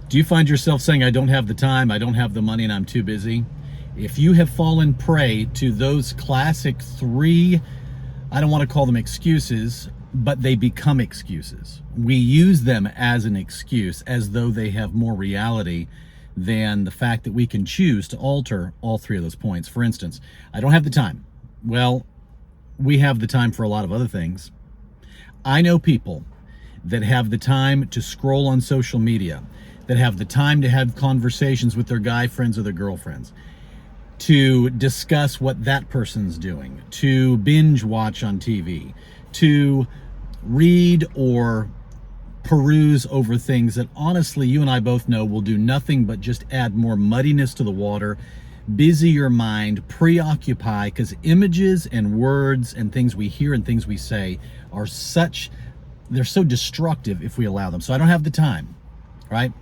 Do you find yourself saying, I don't have the time, I don't have the money, and I'm too busy? If you have fallen prey to those classic three, I don't want to call them excuses, but they become excuses. We use them as an excuse as though they have more reality than the fact that we can choose to alter all three of those points. For instance, I don't have the time. Well, we have the time for a lot of other things. I know people that have the time to scroll on social media, that have the time to have conversations with their guy friends or their girlfriends, to discuss what that person's doing, to binge watch on TV, to read or peruse over things that honestly you and I both know will do nothing but just add more muddiness to the water, busy your mind, preoccupy, because images and words and things we hear and things we say are they're so destructive if we allow them. So I don't have the time, right?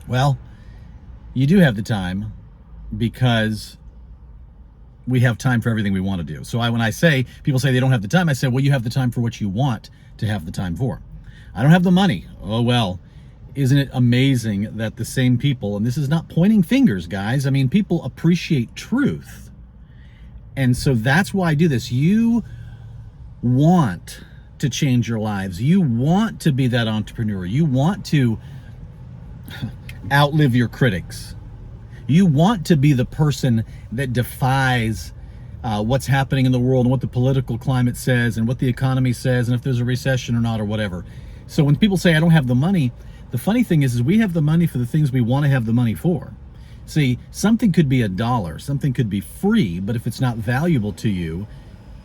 Well, you do have the time because we have time for everything we want to do. So when people say they don't have the time, I say, well, you have the time for what you want to have the time for. I don't have the money. Oh, well, isn't it amazing that the same people, and this is not pointing fingers, guys. I mean, people appreciate truth. And so that's why I do this. You want to change your lives. You want to be that entrepreneur. You want to outlive your critics. You want to be the person that defies what's happening in the world and what the political climate says and what the economy says and if there's a recession or not or whatever. So when people say, I don't have the money, the funny thing is we have the money for the things we want to have the money for. See, something could be $1, something could be free, but if it's not valuable to you,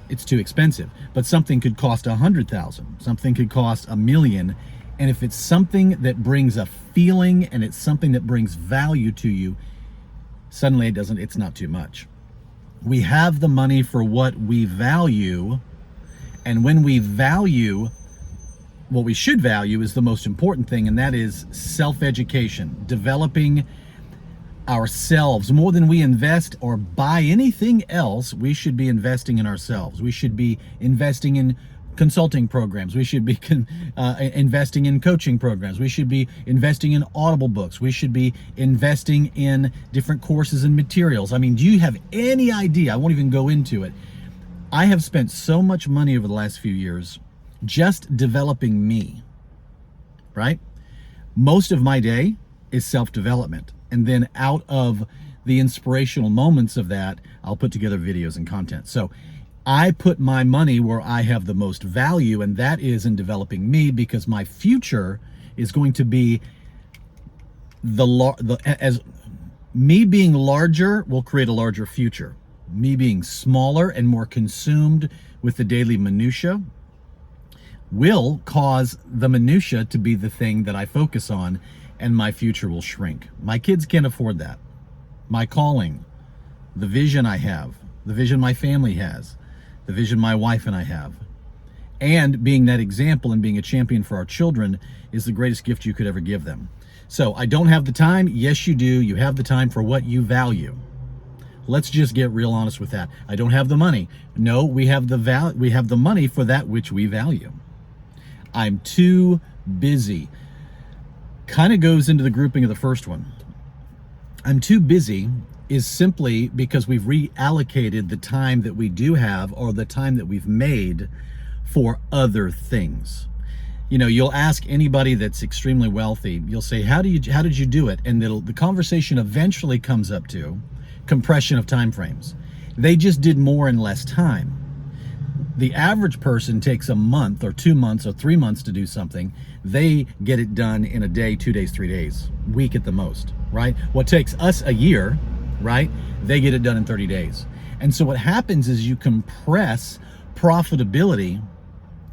it's too expensive. But something could cost 100,000, something could cost 1,000,000. And if it's something that brings a feeling and it's something that brings value to you, suddenly it's not too much. We have the money for what we value. And when we value, what we should value is the most important thing, and that is self-education, developing ourselves. More than we invest or buy anything else, we should be investing in ourselves. We should be investing in consulting programs. We should be investing in coaching programs. We should be investing in Audible books. We should be investing in different courses and materials. I mean, do you have any idea? I won't even go into it. I have spent so much money over the last few years just developing me, right? Most of my day is self-development. And then out of the inspirational moments of that, I'll put together videos and content. So I put my money where I have the most value, and that is in developing me, because my future is going to be as me being larger will create a larger future. Me being smaller and more consumed with the daily minutia will cause the minutia to be the thing that I focus on, and my future will shrink. My kids can't afford that. My calling, the vision I have, the vision my family has, the vision my wife and I have, and being that example and being a champion for our children is the greatest gift you could ever give them. So I don't have the time. Yes, you do. You have the time for what you value. Let's just get real honest with that. I don't have the money. No, we have the money for that which we value. I'm too busy. Kind of goes into the grouping of the first one. I'm too busy is simply because we've reallocated the time that we do have, or the time that we've made, for other things. You know, you'll ask anybody that's extremely wealthy, you'll say, how did you do it? And the conversation eventually comes up to compression of time frames. They just did more in less time. The average person takes a month or 2 months or 3 months to do something. They get it done in a day, 2 days, 3 days, week at the most, right? What takes us a year, right? They get it done in 30 days. And so what happens is you compress profitability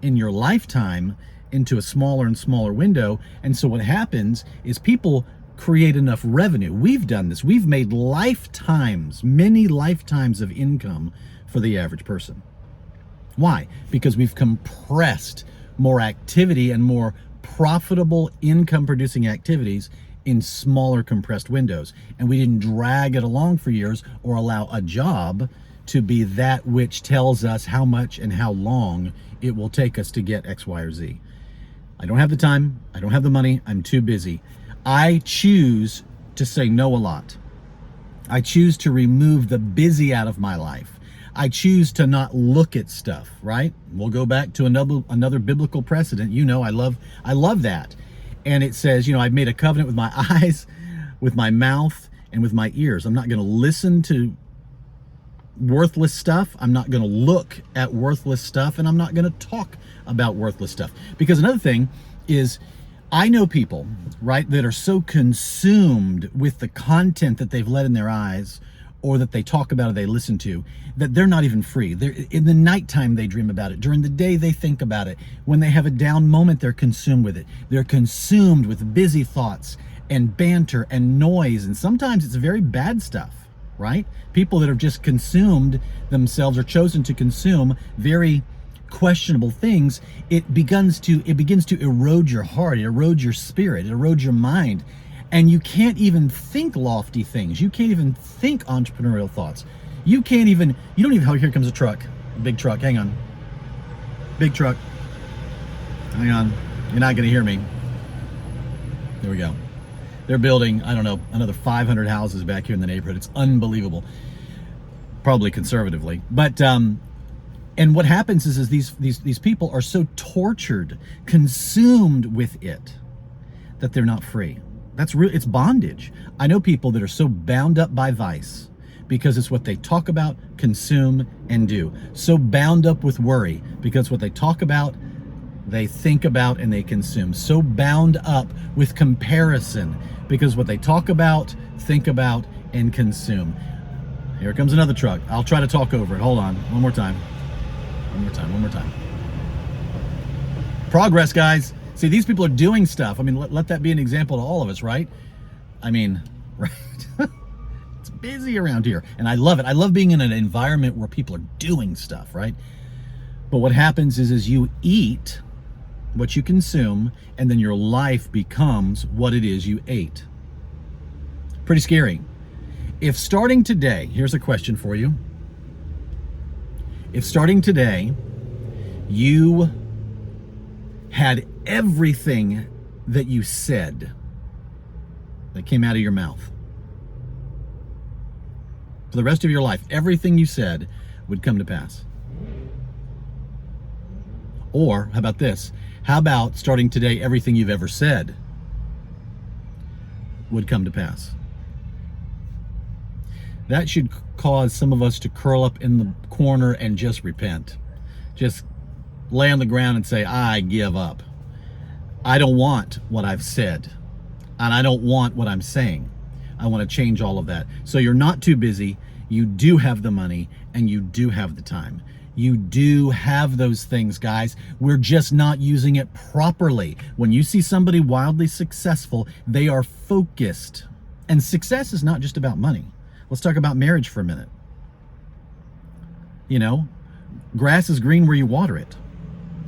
in your lifetime into a smaller and smaller window. And so what happens is people create enough revenue. We've done this. We've made lifetimes, many lifetimes of income for the average person. Why? Because we've compressed more activity and more profitable income producing activities in smaller compressed windows. And we didn't drag it along for years or allow a job to be that which tells us how much and how long it will take us to get X, Y, or Z. I don't have the time. I don't have the money. I'm too busy. I choose to say no a lot. I choose to remove the busy out of my life. I choose to not look at stuff, right? We'll go back to another biblical precedent. You know, I love that. And it says, you know, I've made a covenant with my eyes, with my mouth, and with my ears. I'm not going to listen to worthless stuff. I'm not going to look at worthless stuff, and I'm not going to talk about worthless stuff. Because another thing is, I know people, right, that are so consumed with the content that they've let in their eyes, or that they talk about or they listen to, that they're not even free. They're, in the nighttime, they dream about it. During the day, they think about it. When they have a down moment, they're consumed with it. They're consumed with busy thoughts and banter and noise. And sometimes it's very bad stuff, right? People that have just consumed themselves or chosen to consume very questionable things, it begins to erode your heart, it erodes your spirit, it erodes your mind, and you can't even think lofty things. You can't even think entrepreneurial thoughts. You don't even, oh, here comes a truck, a big truck, hang on. Big truck, hang on, you're not gonna hear me. There we go. They're building, I don't know, another 500 houses back here in the neighborhood. It's unbelievable, probably conservatively, but and what happens is these people are so tortured, consumed with it, that they're not free. That's real. It's bondage. I know people that are so bound up by vice because it's what they talk about, consume, and do. So bound up with worry because what they talk about, they think about, and they consume. So bound up with comparison because what they talk about, think about, and consume. Here comes another truck. I'll try to talk over it. Hold on. One more time. One more time. Progress, guys. See, these people are doing stuff. I mean, let that be an example to all of us, right? I mean, right? It's busy around here. And I love it. I love being in an environment where people are doing stuff, right? But what happens is you eat what you consume, and then your life becomes what it is you ate. Pretty scary. If starting today, here's a question for you. If starting today, you had everything that you said that came out of your mouth, for the rest of your life, everything you said would come to pass. Or, how about this? How about starting today, everything you've ever said would come to pass? That should cause some of us to curl up in the corner and just repent. Just lay on the ground and say, I give up. I don't want what I've said, and I don't want what I'm saying. I want to change all of that. So you're not too busy. You do have the money, and you do have the time. You do have those things, guys. We're just not using it properly. When you see somebody wildly successful, they are focused. And success is not just about money. Let's talk about marriage for a minute. You know, grass is green where you water it.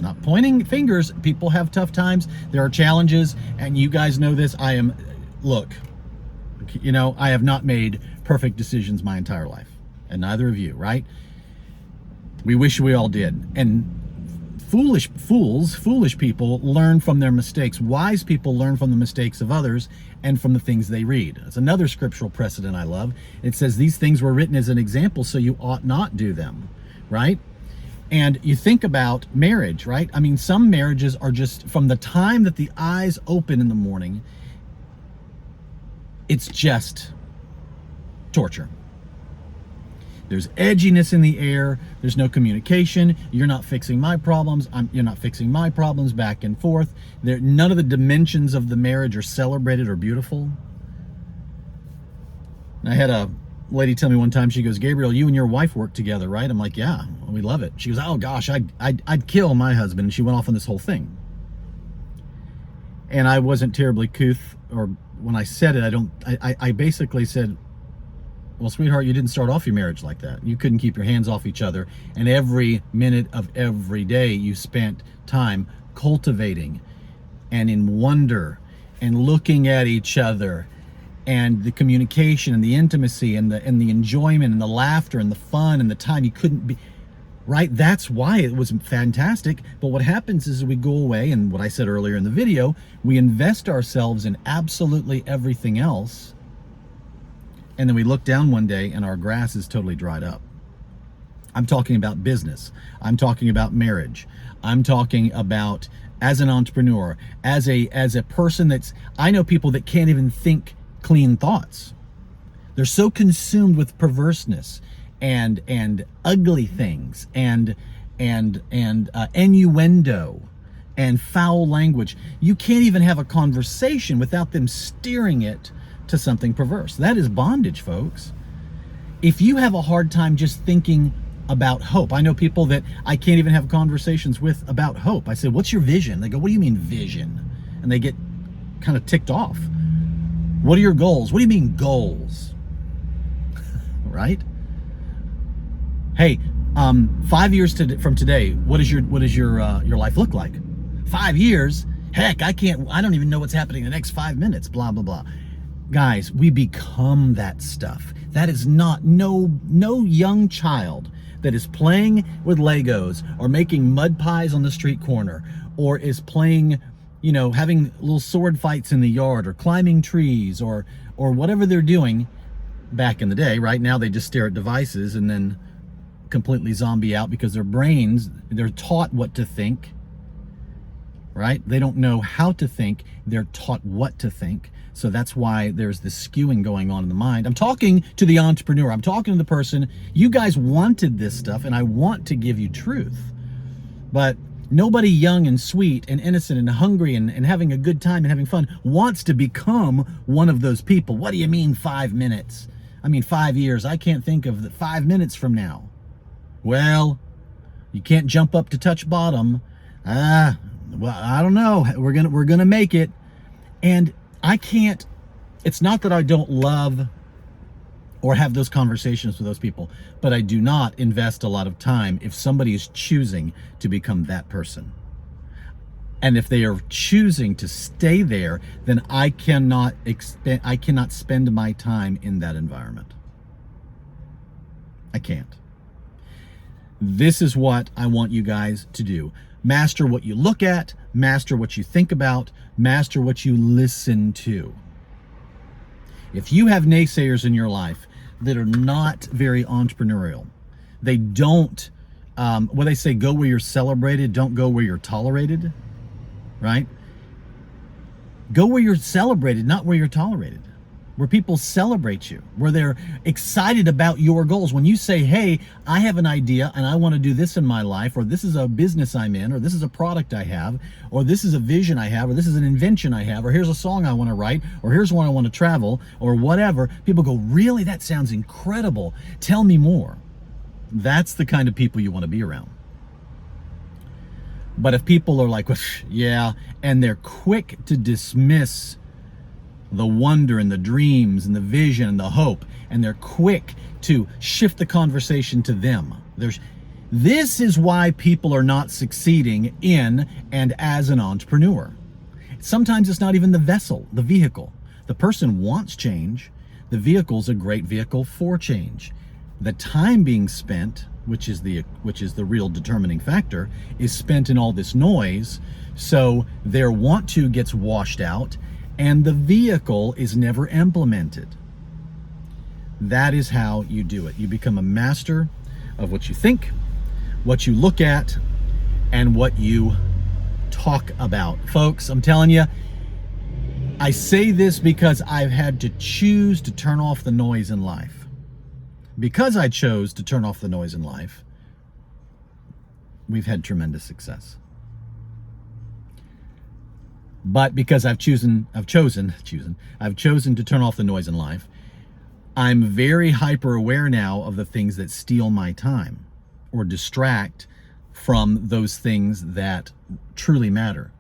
Not pointing fingers. People have tough times. There are challenges, and you guys know this. Look, you know, I have not made perfect decisions my entire life, and neither of you, right? We wish we all did. And foolish people learn from their mistakes. Wise people learn from the mistakes of others and from the things they read. It's another scriptural precedent I love. It says these things were written as an example, so you ought not do them, right? And you think about marriage, right? I mean, some marriages are just, from the time that the eyes open in the morning, it's just torture. There's edginess in the air. There's no communication. You're not fixing my problems. You're not fixing my problems, back and forth. None of the dimensions of the marriage are celebrated or beautiful. I had a lady tell me one time, she goes, Gabriel, you and your wife work together, right? I'm like, yeah, we love it. She goes, oh gosh, I'd kill my husband. And she went off on this whole thing. And I wasn't terribly couth, or when I said it, I basically said, well, sweetheart, you didn't start off your marriage like that. You couldn't keep your hands off each other. And every minute of every day you spent time cultivating and in wonder and looking at each other, and the communication and the intimacy and the enjoyment and the laughter and the fun and the time you couldn't be, right? That's why it was fantastic. But what happens is we go away, and what I said earlier in the video, we invest ourselves in absolutely everything else, and then we look down one day and our grass is totally dried up. I'm talking about business. I'm talking about marriage. I'm talking about as an entrepreneur, as a person I know people that can't even think clean thoughts. They're so consumed with perverseness and ugly things and innuendo and foul language. You can't even have a conversation without them steering it to something perverse. That is bondage, folks. If you have a hard time just thinking about hope, I know people that I can't even have conversations with about hope. I say, what's your vision? They go, what do you mean vision? And they get kind of ticked off. What are your goals? What do you mean goals? Right? Hey, 5 years from today, what does your life look like? 5 years? Heck, I don't even know what's happening in the next 5 minutes, blah, blah, blah. Guys, we become that stuff. That is not, no young child that is playing with Legos or making mud pies on the street corner or is playing, having little sword fights in the yard or climbing trees or whatever they're doing back in the day. Right now, they just stare at devices and then completely zombie out because their brains, they're taught what to think, right? They don't know how to think. They're taught what to think. So that's why there's this skewing going on in the mind. I'm talking to the entrepreneur. I'm talking to the person. You guys wanted this stuff, and I want to give you truth. But nobody young and sweet and innocent and hungry and having a good time and having fun wants to become one of those people. What do you mean 5 minutes? I mean 5 years. I can't think of the 5 minutes from now. Well, you can't jump up to touch bottom. Well, I don't know. We're gonna make it. And I can't, it's not that I don't love or have those conversations with those people, but I do not invest a lot of time if somebody is choosing to become that person. And if they are choosing to stay there, then I cannot spend my time in that environment. I can't. This is what I want you guys to do. Master what you look at, master what you think about, master what you listen to. If you have naysayers in your life that are not very entrepreneurial, they don't, what they say, go where you're celebrated, don't go where you're tolerated, right? Go where you're celebrated, not where you're tolerated. Where people celebrate you, where they're excited about your goals. When you say, hey, I have an idea and I want to do this in my life, or this is a business I'm in, or this is a product I have, or this is a vision I have, or this is an invention I have, or here's a song I want to write, or here's one I want to travel, or whatever, people go, really? That sounds incredible. Tell me more. That's the kind of people you want to be around. But if people are like, well, yeah, and they're quick to dismiss the wonder and the dreams and the vision and the hope, and they're quick to shift the conversation to them. This is why people are not succeeding in and as an entrepreneur. Sometimes it's not even the vehicle. The person wants change. The vehicle's a great vehicle for change. The time being spent, which is the real determining factor, is spent in all this noise. So their want to gets washed out, and the vehicle is never implemented. That is how you do it. You become a master of what you think, what you look at, and what you talk about. Folks, I'm telling you, I say this because I've had to choose to turn off the noise in life. Because I chose to turn off the noise in life, we've had tremendous success. But because I've chosen to turn off the noise in life, I'm very hyper aware now of the things that steal my time or distract from those things that truly matter,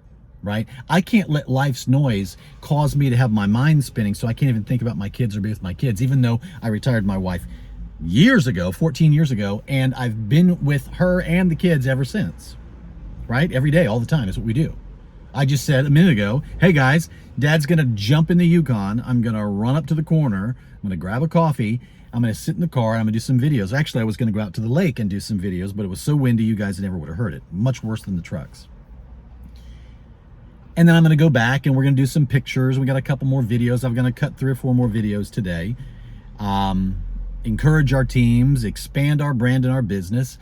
right? I can't let life's noise cause me to have my mind spinning, so I can't even think about my kids or be with my kids, even though I retired my wife years ago, 14 years ago, and I've been with her and the kids ever since, right? Every day, all the time is what we do. I just said a minute ago, hey guys, Dad's gonna jump in the Yukon. I'm gonna run up to the corner. I'm gonna grab a coffee. I'm going to sit in the car and I'm going to do some videos. Actually, I was going to go out to the lake and do some videos, but it was so windy, you guys never would have heard it. Much worse than the trucks. And then I'm going to go back and we're going to do some pictures. We got a couple more videos. I'm going to cut 3 or 4 more videos today. Encourage our teams, expand our brand and our business,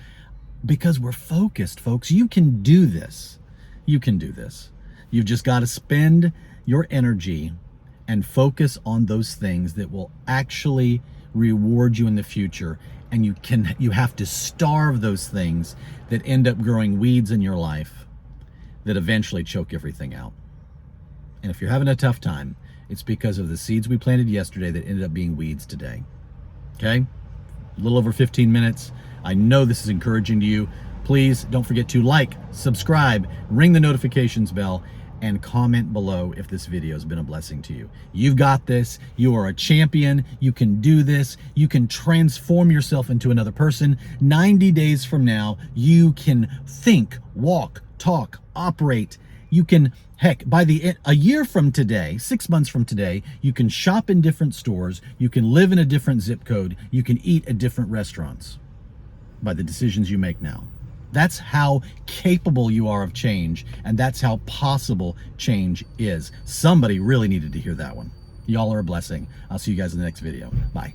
because we're focused, folks. You can do this. You can do this. You've just got to spend your energy and focus on those things that will actually reward you in the future. And you have to starve those things that end up growing weeds in your life that eventually choke everything out. And if you're having a tough time, it's because of the seeds we planted yesterday that ended up being weeds today. Okay? A little over 15 minutes. I know this is encouraging to you. Please don't forget to like, subscribe, ring the notifications bell, and comment below if this video has been a blessing to you. You've got this. You are a champion. You can do this. You can transform yourself into another person. 90 days from now, you can think, walk, talk, operate. You can, heck, a year from today, 6 months from today, you can shop in different stores. You can live in a different zip code. You can eat at different restaurants by the decisions you make now. That's how capable you are of change, and that's how possible change is. Somebody really needed to hear that one. Y'all are a blessing. I'll see you guys in the next video. Bye.